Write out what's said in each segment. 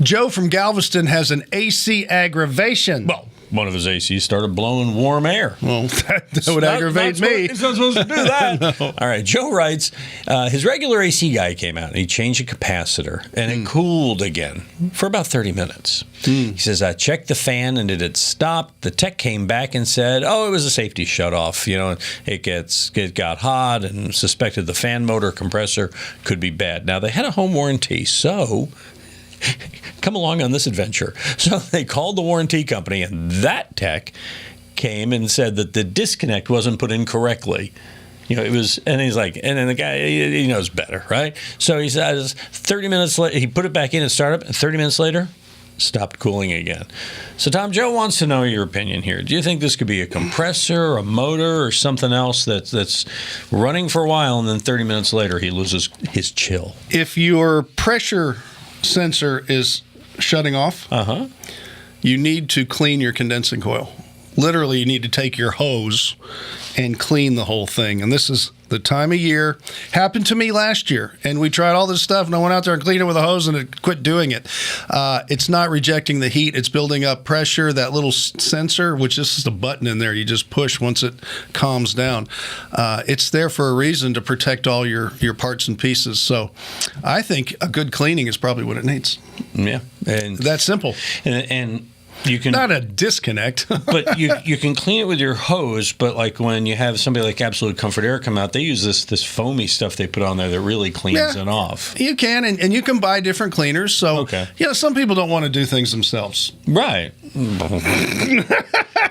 Joe from Galveston has an AC aggravation. Well, one of his ACs started blowing warm air. Well, that would aggravate me. It's not supposed to do that. No. All right, Joe writes, his regular AC guy came out and he changed a capacitor and it cooled again for about 30 minutes. He says, I checked the fan and it had stopped. The tech came back and said, oh, it was a safety shutoff. You know, it got hot and suspected the fan motor compressor could be bad. Now, they had a home warranty, so come along on this adventure. So they called the warranty company, and that tech came and said that the disconnect wasn't put in correctly. You know, it was, and he's like, and then the guy, he knows better, right? So he says 30 minutes later, he put it back in and started up, and 30 minutes later, stopped cooling again. So, Tom, Joe wants to know your opinion here. Do you think this could be a compressor, a motor, or something else that's running for a while, and then 30 minutes later, he loses his chill? If your pressure sensor is shutting off, you need to clean your condensing coil. Literally, you need to take your hose and clean the whole thing. And this is the time of year. Happened to me last year, and we tried all this stuff, and I went out there and cleaned it with a hose, and it quit doing it. It's not rejecting the heat. It's building up pressure. That little sensor, which is just a button in there, you just push once it calms down. It's there for a reason, to protect all your parts and pieces. So I think a good cleaning is probably what it needs. Yeah. And that's simple. And you can, not a disconnect. But you can clean it with your hose, but like when you have somebody like Absolute Comfort Air come out, they use this foamy stuff they put on there that really cleans it off. You can, and you can buy different cleaners. So, some people don't want to do things themselves. Right.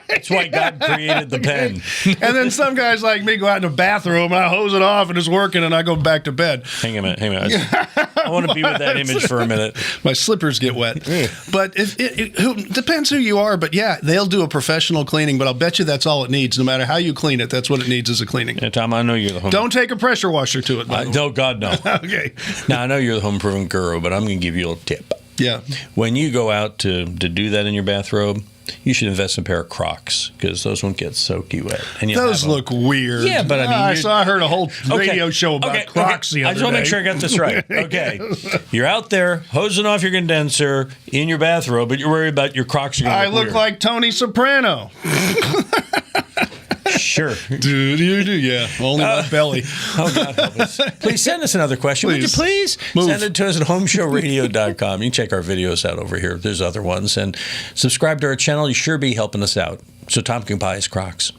That's why God created the pen. And then some guys like me go out in the bathroom and I hose it off and it's working and I go back to bed. Hang a minute. I want to be with that image for a minute. My slippers get wet. But it depends who you are. But yeah, they'll do a professional cleaning, but I'll bet you that's all it needs. No matter how you clean it, that's what it needs is a cleaning. Yeah, Tom, I know you're the home. Don't take a pressure washer to it. No, God, no. Okay. Now, I know you're the home improvement guru, but I'm going to give you a tip. Yeah. When you go out to do that in your bathrobe, you should invest in a pair of Crocs because those won't get soaky wet. And those look weird. Yeah, but I mean, I heard a whole radio show about Crocs the other day. I just want to make sure I got this right. Okay, you're out there hosing off your condenser in your bathrobe, but you're worried about your Crocs. I look like Tony Soprano. Sure. Yeah. Only my belly. Oh, God help us. Please send us another question. Would you please? Send it to us at HomeShowRadio.com. You can check our videos out over here. There's other ones. And subscribe to our channel. You sure be helping us out so Tom can buy his Crocs.